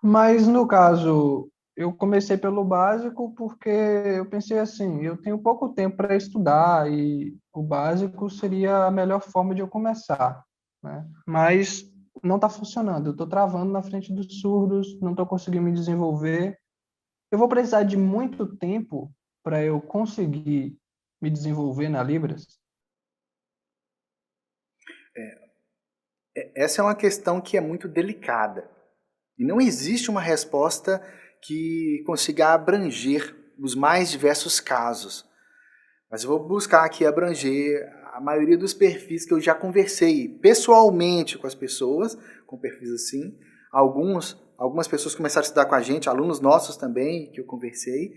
Mas no caso, eu comecei pelo básico porque eu pensei assim, eu tenho pouco tempo para estudar e o básico seria a melhor forma de eu começar, né? Mas não está funcionando, eu estou travando na frente dos surdos, não estou conseguindo me desenvolver. Eu vou precisar de muito tempo para eu conseguir me desenvolver na Libras. Essa é uma questão que é muito delicada. E não existe uma resposta que consiga abranger os mais diversos casos. Mas eu vou buscar aqui abranger a maioria dos perfis que eu já conversei pessoalmente com as pessoas, com perfis assim. Algumas pessoas começaram a estudar com a gente, alunos nossos também, que eu conversei.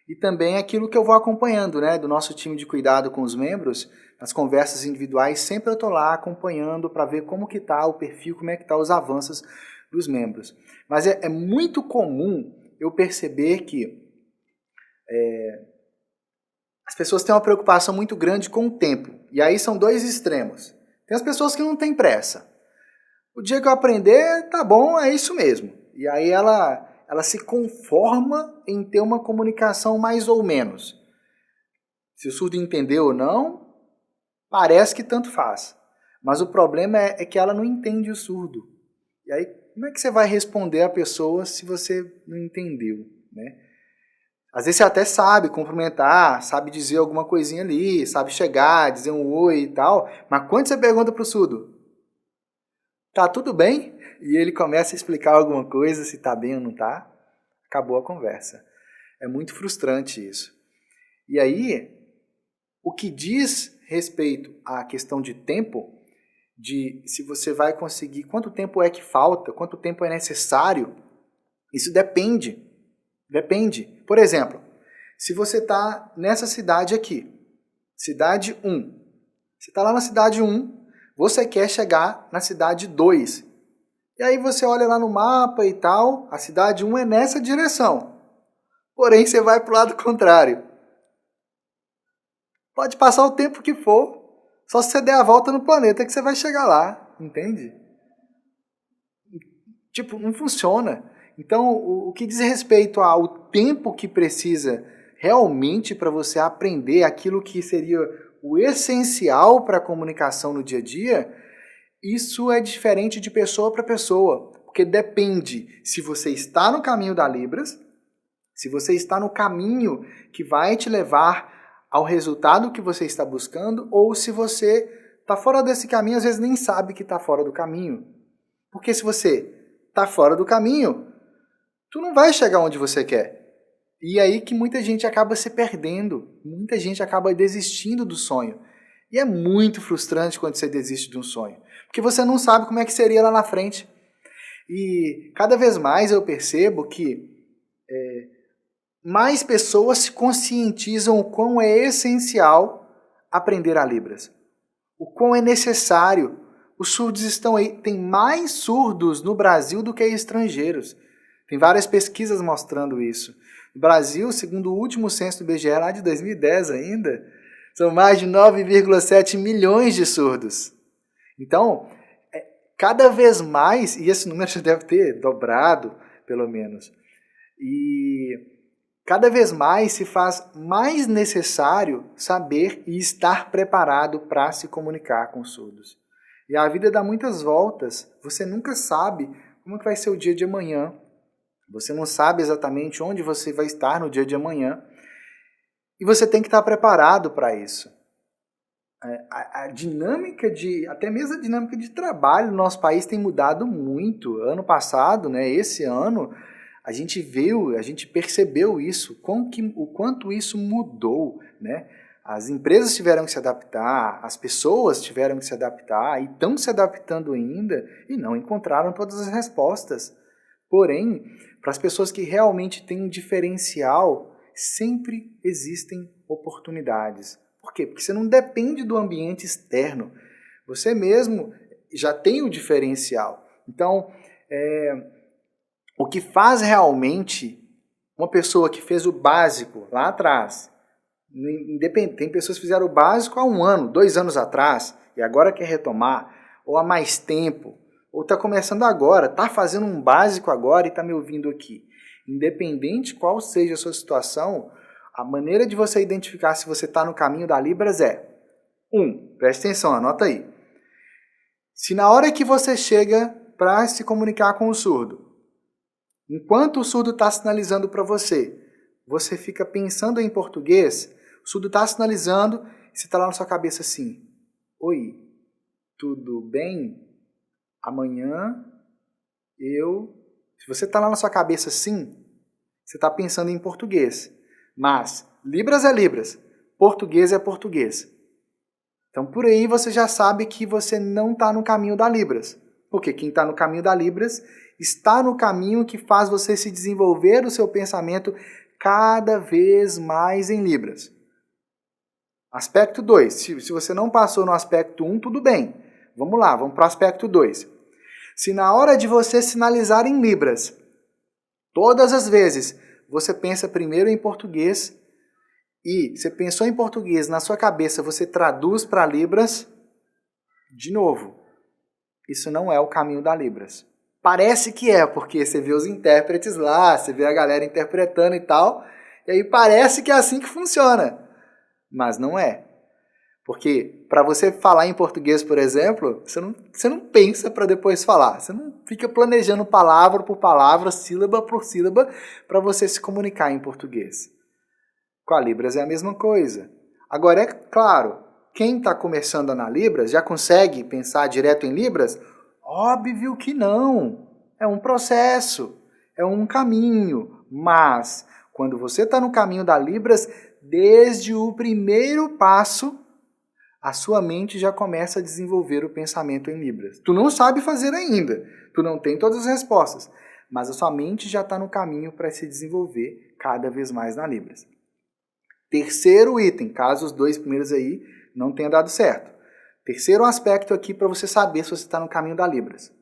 E também aquilo que eu vou acompanhando, né, do nosso time de cuidado com os membros, nas conversas individuais, sempre eu estou lá acompanhando para ver como que está o perfil, como é que está os avanços dos membros. Mas é muito comum eu perceber que as pessoas têm uma preocupação muito grande com o tempo. E aí são dois extremos. Tem as pessoas que não têm pressa. O dia que eu aprender, tá bom, é isso mesmo. E aí ela se conforma em ter uma comunicação mais ou menos. Se o surdo entendeu ou não, parece que tanto faz. Mas o problema é que ela não entende o surdo. E aí, como é que você vai responder a pessoa se você não entendeu, né? Às vezes você até sabe cumprimentar, sabe dizer alguma coisinha ali, sabe chegar, dizer um oi e tal, mas quando você pergunta pro surdo, tá tudo bem? E ele começa a explicar alguma coisa, se tá bem ou não tá, acabou a conversa. É muito frustrante isso. E aí, o que diz respeito à questão de tempo, de se você vai conseguir, quanto tempo é que falta, quanto tempo é necessário, isso depende. Depende. Por exemplo, se você está nessa cidade aqui, cidade um, você está lá na cidade um, você quer chegar na cidade 2. E aí você olha lá no mapa e tal, a cidade um é nessa direção. Porém, você vai para o lado contrário. Pode passar o tempo que for, só se você der a volta no planeta que você vai chegar lá, entende? Tipo, não funciona. Então, o que diz respeito ao tempo que precisa realmente para você aprender aquilo que seria o essencial para a comunicação no dia a dia, isso é diferente de pessoa para pessoa, porque depende se você está no caminho da Libras, se você está no caminho que vai te levar ao resultado que você está buscando, ou se você está fora desse caminho, às vezes nem sabe que está fora do caminho. Porque se você está fora do caminho, tu não vai chegar onde você quer. E é aí que muita gente acaba se perdendo, muita gente acaba desistindo do sonho. E é muito frustrante quando você desiste de um sonho, porque você não sabe como é que seria lá na frente. E cada vez mais eu percebo que mais pessoas se conscientizam o quão é essencial aprender a Libras, o quão é necessário. Os surdos estão aí, tem mais surdos no Brasil do que estrangeiros. Tem várias pesquisas mostrando isso. No Brasil, segundo o último censo do IBGE, lá de 2010 ainda, são mais de 9,7 milhões de surdos. Então, cada vez mais, e esse número já deve ter dobrado, pelo menos, e cada vez mais se faz mais necessário saber e estar preparado para se comunicar com os surdos. E a vida dá muitas voltas, você nunca sabe como que vai ser o dia de amanhã, você não sabe exatamente onde você vai estar no dia de amanhã, e você tem que estar preparado para isso. A dinâmica até mesmo a dinâmica de trabalho no nosso país tem mudado muito. Ano passado, né, esse ano, a gente viu, a gente percebeu isso, o quanto isso mudou, né? As empresas tiveram que se adaptar, as pessoas tiveram que se adaptar e estão se adaptando ainda e não encontraram todas as respostas. Porém, para as pessoas que realmente têm um diferencial, sempre existem oportunidades. Por quê? Porque você não depende do ambiente externo. Você mesmo já tem o diferencial. Então, o que faz realmente uma pessoa que fez o básico lá atrás, tem pessoas que fizeram o básico há 1 ano, 2 anos atrás, e agora quer retomar, ou há mais tempo, ou está começando agora, está fazendo um básico agora e está me ouvindo aqui. Independente qual seja a sua situação, a maneira de você identificar se você está no caminho da Libras é: 1. Preste atenção, anota aí. Se na hora que você chega para se comunicar com o surdo, enquanto o surdo está sinalizando para você, você fica pensando em português, o surdo está sinalizando e você está lá na sua cabeça assim: oi, tudo bem? Amanhã eu... Se você está lá na sua cabeça assim, você está pensando em português. Mas Libras é Libras, português é português. Então por aí você já sabe que você não está no caminho da Libras. Porque quem está no caminho da Libras está no caminho que faz você se desenvolver o seu pensamento cada vez mais em Libras. Aspecto 2. Se você não passou no aspecto 1, tudo bem. Vamos lá, vamos para o aspecto 2. Se na hora de você sinalizar em Libras, todas as vezes você pensa primeiro em português e você pensou em português, na sua cabeça você traduz para Libras, de novo, isso não é o caminho da Libras. Parece que é, porque você vê os intérpretes lá, você vê a galera interpretando e tal, e aí parece que é assim que funciona, mas não é. Porque para você falar em português, por exemplo, você não pensa para depois falar. Você não fica planejando palavra por palavra, sílaba por sílaba, para você se comunicar em português. Com a Libras é a mesma coisa. Agora, é claro, quem está começando na Libras já consegue pensar direto em Libras? Óbvio que não. É um processo, é um caminho. Mas, quando você está no caminho da Libras, desde o primeiro passo, a sua mente já começa a desenvolver o pensamento em Libras. Tu não sabe fazer ainda, tu não tem todas as respostas, mas a sua mente já está no caminho para se desenvolver cada vez mais na Libras. Terceiro item, caso os 2 primeiros aí não tenham dado certo. Terceiro aspecto aqui para você saber se você está no caminho da Libras.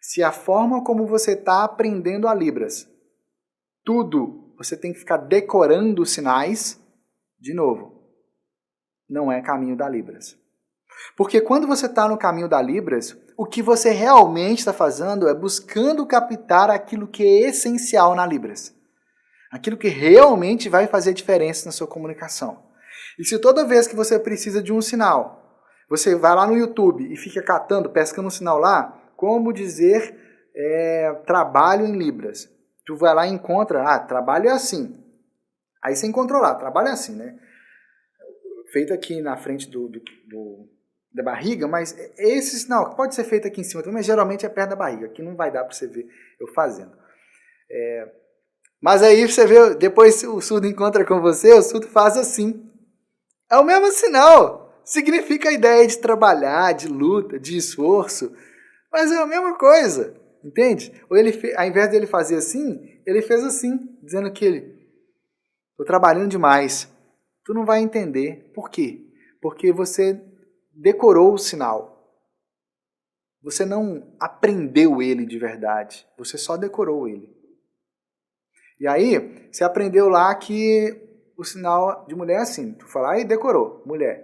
Se a forma como você está aprendendo a Libras, tudo, você tem que ficar decorando os sinais, de novo, não é caminho da Libras. Porque quando você está no caminho da Libras, o que você realmente está fazendo é buscando captar aquilo que é essencial na Libras. Aquilo que realmente vai fazer diferença na sua comunicação. E se toda vez que você precisa de um sinal, você vai lá no YouTube e fica catando, pescando um sinal lá, como dizer trabalho em Libras. Tu vai lá e encontra, trabalho é assim. Aí você encontrou lá, trabalho é assim, né? Feito aqui na frente da barriga, mas esse sinal pode ser feito aqui em cima também, mas geralmente é perto da barriga, aqui não vai dar para você ver eu fazendo. Mas aí você vê, depois o surdo encontra com você, o surdo faz assim. É o mesmo sinal, significa a ideia de trabalhar, de luta, de esforço, mas é a mesma coisa, entende? Ou ele, ao invés dele fazer assim, ele fez assim, dizendo que estou trabalhando demais. Tu não vai entender. Por quê? Porque você decorou o sinal. Você não aprendeu ele de verdade. Você só decorou ele. E aí, você aprendeu lá que o sinal de mulher é assim. Tu fala, aí decorou, mulher.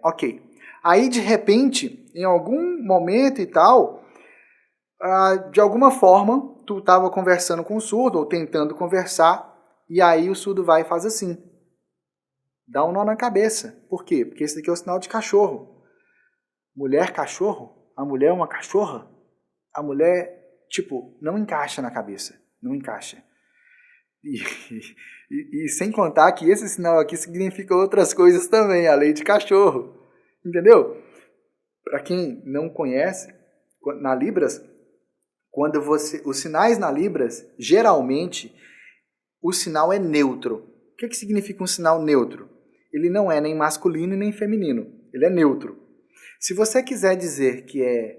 Ok. Aí, de repente, em algum momento e tal, de alguma forma, tu estava conversando com o surdo, ou tentando conversar, e aí o surdo vai e faz assim. Dá um nó na cabeça. Por quê? Porque esse daqui é o sinal de cachorro. Mulher, cachorro? A mulher é uma cachorra? A mulher, não encaixa na cabeça. Não encaixa. E sem contar que esse sinal aqui significa outras coisas também, além de cachorro. Entendeu? Para quem não conhece, na Libras, os sinais na Libras, geralmente, o sinal é neutro. O que significa um sinal neutro? Ele não é nem masculino nem feminino. Ele é neutro. Se você quiser dizer que é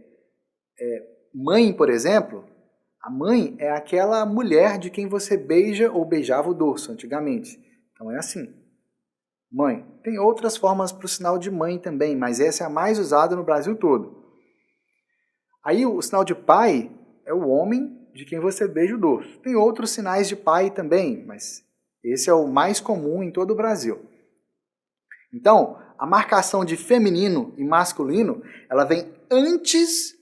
mãe, por exemplo, a mãe é aquela mulher de quem você beija ou beijava o dorso antigamente. Então é assim. Mãe. Tem outras formas para o sinal de mãe também, mas essa é a mais usada no Brasil todo. Aí o sinal de pai é o homem de quem você beija o dorso. Tem outros sinais de pai também, mas esse é o mais comum em todo o Brasil. Então, a marcação de feminino e masculino, ela vem antes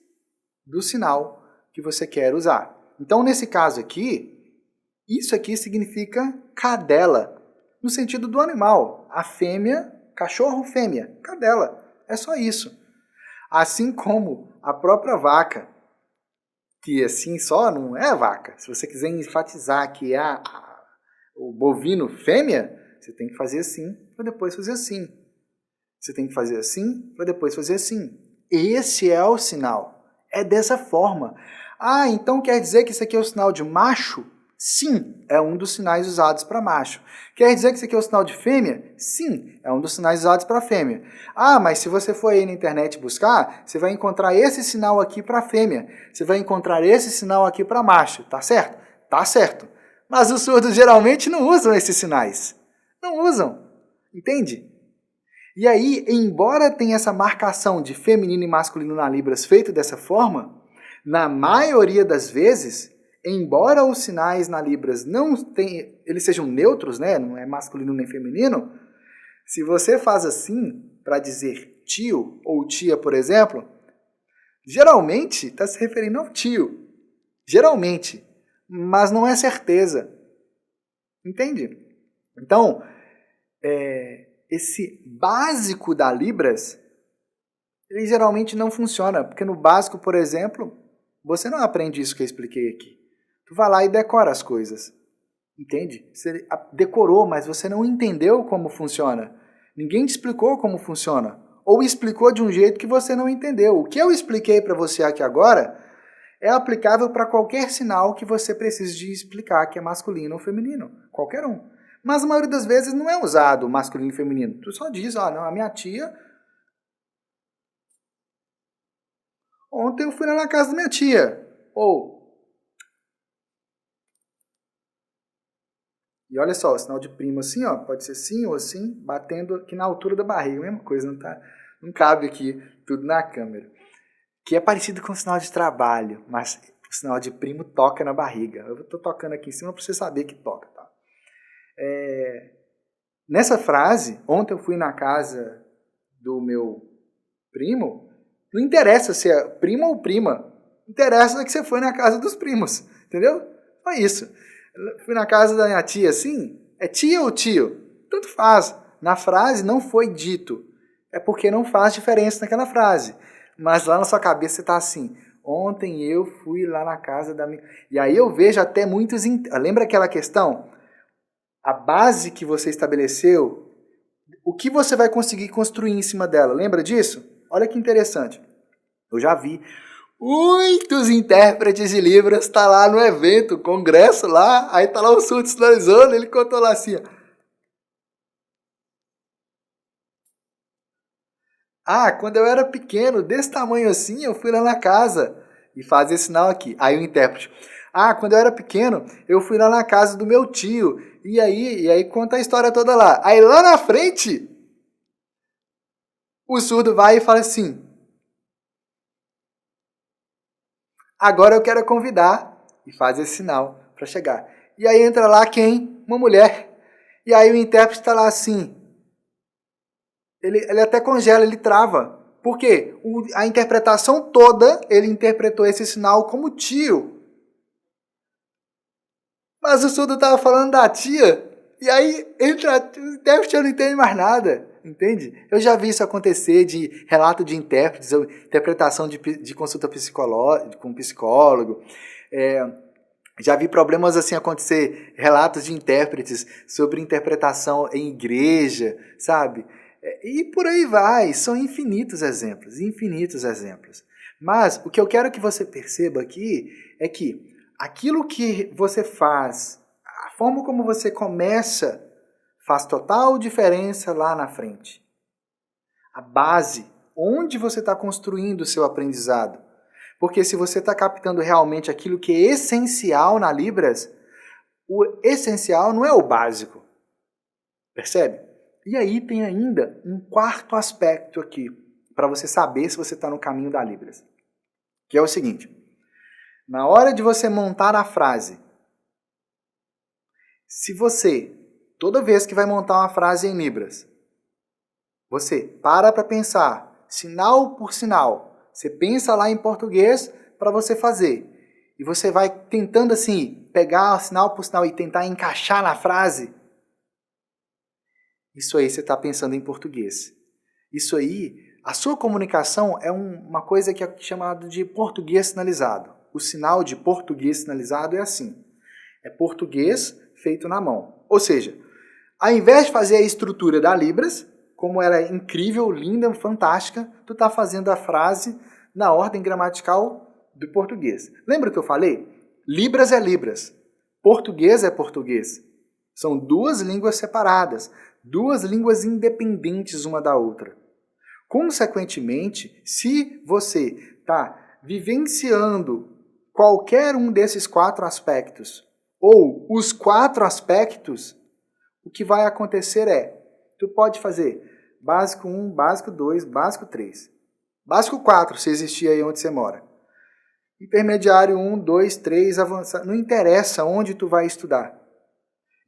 do sinal que você quer usar. Então, nesse caso aqui, isso aqui significa cadela, no sentido do animal. A fêmea, cachorro, fêmea, cadela. É só isso. Assim como a própria vaca, que assim só não é vaca. Se você quiser enfatizar que é o bovino fêmea, você tem que fazer assim, para depois fazer assim. Você tem que fazer assim, para depois fazer assim. Esse é o sinal. É dessa forma. Ah, então quer dizer que isso aqui é o sinal de macho? Sim, é um dos sinais usados para macho. Quer dizer que isso aqui é o sinal de fêmea? Sim, é um dos sinais usados para fêmea. Ah, mas se você for aí na internet buscar, você vai encontrar esse sinal aqui para fêmea. Você vai encontrar esse sinal aqui para macho. Tá certo? Tá certo. Mas os surdos geralmente não usam esses sinais. Não usam. Entende? E aí, embora tenha essa marcação de feminino e masculino na Libras feito dessa forma, na maioria das vezes, embora os sinais na Libras eles sejam neutros, né, não é masculino nem feminino, se você faz assim para dizer tio ou tia, por exemplo, geralmente está se referindo ao tio. Geralmente. Mas não é certeza. Entende? Então, esse básico da Libras, ele geralmente não funciona, porque no básico, por exemplo, você não aprende isso que eu expliquei aqui. Tu vai lá e decora as coisas, entende? Você decorou, mas você não entendeu como funciona. Ninguém te explicou como funciona, ou explicou de um jeito que você não entendeu. O que eu expliquei para você aqui agora é aplicável para qualquer sinal que você precise de explicar, que é masculino ou feminino, qualquer um. Mas a maioria das vezes não é usado masculino e feminino. Tu só diz, não, a minha tia... Ontem eu fui lá na casa da minha tia. Ou... E olha só, o sinal de primo assim, ó, pode ser assim ou assim, batendo aqui na altura da barriga. Mesma coisa, não cabe aqui tudo na câmera. Que é parecido com o sinal de trabalho, mas o sinal de primo toca na barriga. Eu estou tocando aqui em cima para você saber que toca. Tá? Nessa frase, ontem eu fui na casa do meu primo, não interessa se é primo ou prima, interessa que você foi na casa dos primos, entendeu? Foi isso. Eu fui na casa da minha tia, assim, é tia ou tio? Tanto faz. Na frase não foi dito, é porque não faz diferença naquela frase. Mas lá na sua cabeça você está assim, ontem eu fui lá na casa da minha... E aí eu vejo até muitos... Lembra aquela questão? A base que você estabeleceu, o que você vai conseguir construir em cima dela? Lembra disso? Olha que interessante. Eu já vi muitos intérpretes de Libras tá lá no evento, congresso lá, aí tá lá o surdo sinalizando, ele contou lá assim, quando eu era pequeno, desse tamanho assim, eu fui lá na casa e fazia esse sinal aqui. Aí o intérprete, quando eu era pequeno, eu fui lá na casa do meu tio, e aí conta a história toda lá. Aí lá na frente, o surdo vai e fala assim, agora eu quero convidar, e faz esse sinal para chegar. E aí entra lá quem? Uma mulher. E aí o intérprete está lá assim, ele até congela, ele trava. Por quê? A interpretação toda, ele interpretou esse sinal como tio. Mas o surdo estava falando da tia. E aí entra, o intérprete não entende mais nada. Entende? Eu já vi isso acontecer de relato de intérpretes, interpretação de consulta psicológica, com psicólogo. Já vi problemas assim acontecer, relatos de intérpretes sobre interpretação em igreja, sabe? E por aí vai, são infinitos exemplos, infinitos exemplos. Mas o que eu quero que você perceba aqui é que aquilo que você faz, a forma como você começa, faz total diferença lá na frente. A base, onde você está construindo o seu aprendizado. Porque se você está captando realmente aquilo que é essencial na Libras, o essencial não é o básico. Percebe? E aí tem ainda um quarto aspecto aqui, para você saber se você está no caminho da Libras. Que é o seguinte, na hora de você montar a frase, se você, toda vez que vai montar uma frase em Libras, você para pensar, sinal por sinal, você pensa lá em português, para você fazer. E você vai tentando assim, pegar sinal por sinal e tentar encaixar na frase. Isso aí você está pensando em português. Isso aí, a sua comunicação é uma coisa que é chamada de português sinalizado. O sinal de português sinalizado é assim. É português feito na mão. Ou seja, ao invés de fazer a estrutura da Libras, como ela é incrível, linda, fantástica, tu está fazendo a frase na ordem gramatical do português. Lembra que eu falei? Libras é Libras. Português é português. São duas línguas separadas, duas línguas independentes uma da outra. Consequentemente, se você está vivenciando qualquer um desses 4 aspectos, ou os 4 aspectos, o que vai acontecer é, tu pode fazer básico 1, básico 2, básico 3. Básico 4, se existir aí onde você mora. Intermediário 1, 2, 3, avançado. Não interessa onde tu vai estudar.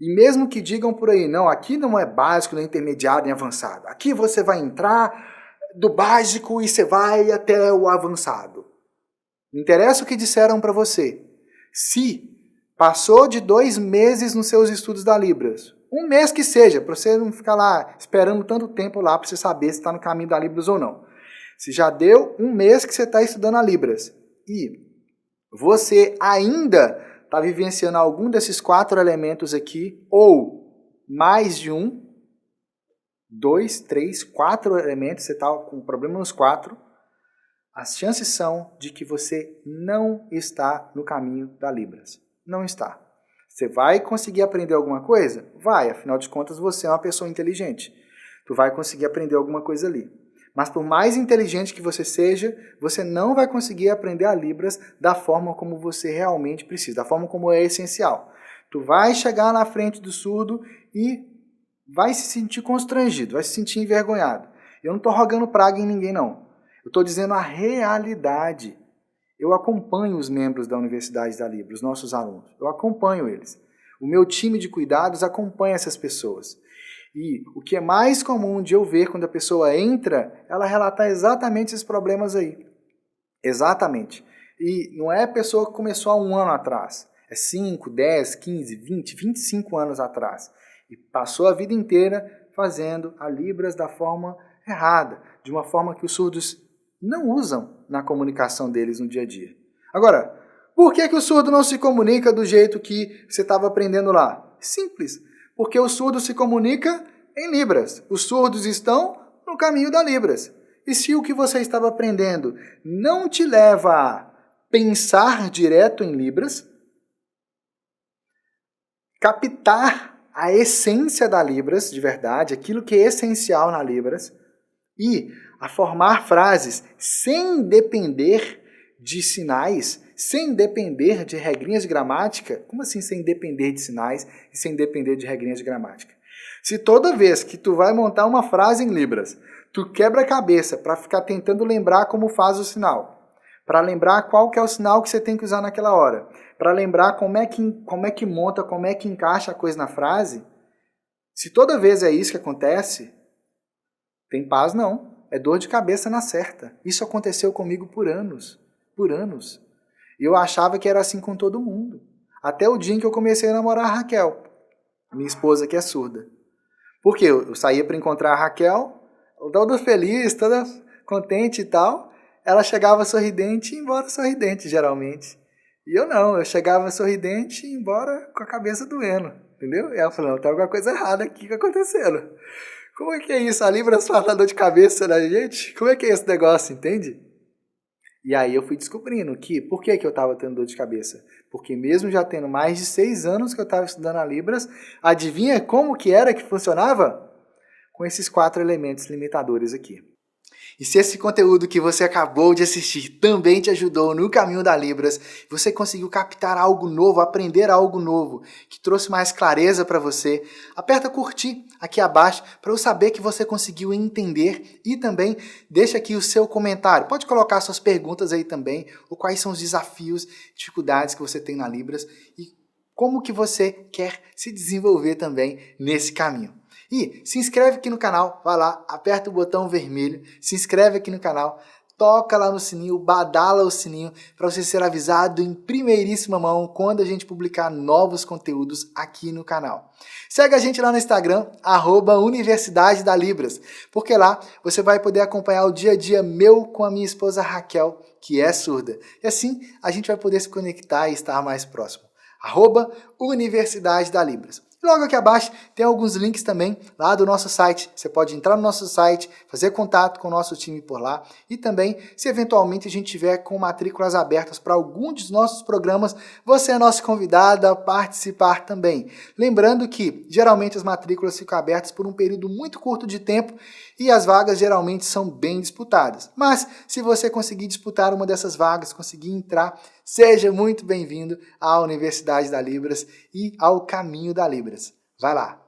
E mesmo que digam por aí, não, aqui não é básico, nem intermediário, nem avançado. Aqui você vai entrar do básico e você vai até o avançado. Não interessa o que disseram para você. Se passou de 2 meses nos seus estudos da Libras, 1 mês que seja, para você não ficar lá esperando tanto tempo lá para você saber se está no caminho da Libras ou não. Se já deu 1 mês que você está estudando a Libras e você ainda está vivenciando algum desses 4 elementos aqui, ou mais de 1, 2, 3, 4 elementos, você está com problema nos 4, as chances são de que você não está no caminho da Libras. Não está. Você vai conseguir aprender alguma coisa? Vai, afinal de contas você é uma pessoa inteligente. Tu vai conseguir aprender alguma coisa ali. Mas por mais inteligente que você seja, você não vai conseguir aprender a Libras da forma como você realmente precisa, da forma como é essencial. Tu vai chegar na frente do surdo e vai se sentir constrangido, vai se sentir envergonhado. Eu não estou rogando praga em ninguém, não. Eu estou dizendo a realidade. Eu acompanho os membros da Universidade da Libras, os nossos alunos. Eu acompanho eles. O meu time de cuidados acompanha essas pessoas. E o que é mais comum de eu ver quando a pessoa entra, ela relatar exatamente esses problemas aí. Exatamente. E não é a pessoa que começou há 1 ano atrás. É 5, 10, 15, 20, 25 anos atrás. E passou a vida inteira fazendo a Libras da forma errada, de uma forma que os surdos não usam na comunicação deles no dia a dia. Agora, por que o surdo não se comunica do jeito que você estava aprendendo lá? Simples. Porque o surdo se comunica em Libras. Os surdos estão no caminho da Libras. E se o que você estava aprendendo não te leva a pensar direto em Libras, captar a essência da Libras, de verdade, aquilo que é essencial na Libras, e a formar frases sem depender de sinais, sem depender de regrinhas de gramática. Como assim sem depender de sinais e sem depender de regrinhas de gramática? Se toda vez que tu vai montar uma frase em Libras, tu quebra a cabeça para ficar tentando lembrar como faz o sinal, para lembrar qual que é o sinal que você tem que usar naquela hora, para lembrar como é que monta, como é que encaixa a coisa na frase, se toda vez é isso que acontece, tem paz não. É dor de cabeça na certa. Isso aconteceu comigo por anos. Por anos. E eu achava que era assim com todo mundo. Até o dia em que eu comecei a namorar a Raquel, minha esposa que é surda. Porque eu saía para encontrar a Raquel, toda feliz, toda contente e tal. Ela chegava sorridente e ia embora sorridente, geralmente. E eu não, eu chegava sorridente e ia embora com a cabeça doendo. Entendeu? E ela falou, não, tem alguma coisa errada aqui que acontecendo. Como é que é isso? A Libras faz dor de cabeça da gente? Como é que é esse negócio, entende? E aí eu fui descobrindo que, por que eu estava tendo dor de cabeça? Porque mesmo já tendo mais de 6 anos que eu estava estudando a Libras, adivinha como que era que funcionava? Com esses 4 elementos limitadores aqui. E se esse conteúdo que você acabou de assistir também te ajudou no caminho da Libras, você conseguiu captar algo novo, aprender algo novo, que trouxe mais clareza para você, aperta curtir aqui abaixo para eu saber que você conseguiu entender e também deixa aqui o seu comentário. Pode colocar suas perguntas aí também, ou quais são os desafios, dificuldades que você tem na Libras e como que você quer se desenvolver também nesse caminho. E se inscreve aqui no canal, vai lá, aperta o botão vermelho, se inscreve aqui no canal, toca lá no sininho, badala o sininho para você ser avisado em primeiríssima mão quando a gente publicar novos conteúdos aqui no canal. Segue a gente lá no Instagram, @Universidade da Libras, porque lá você vai poder acompanhar o dia a dia meu com a minha esposa Raquel, que é surda. E assim a gente vai poder se conectar e estar mais próximo. @Universidade da Libras. Logo aqui abaixo tem alguns links também lá do nosso site. Você pode entrar no nosso site, fazer contato com o nosso time por lá e também, se eventualmente a gente tiver com matrículas abertas para algum dos nossos programas, você é nosso convidado a participar também. Lembrando que geralmente as matrículas ficam abertas por um período muito curto de tempo e as vagas geralmente são bem disputadas. Mas se você conseguir disputar uma dessas vagas, conseguir entrar, seja muito bem-vindo à Universidade da Libras e ao Caminho da Libras. Vai lá!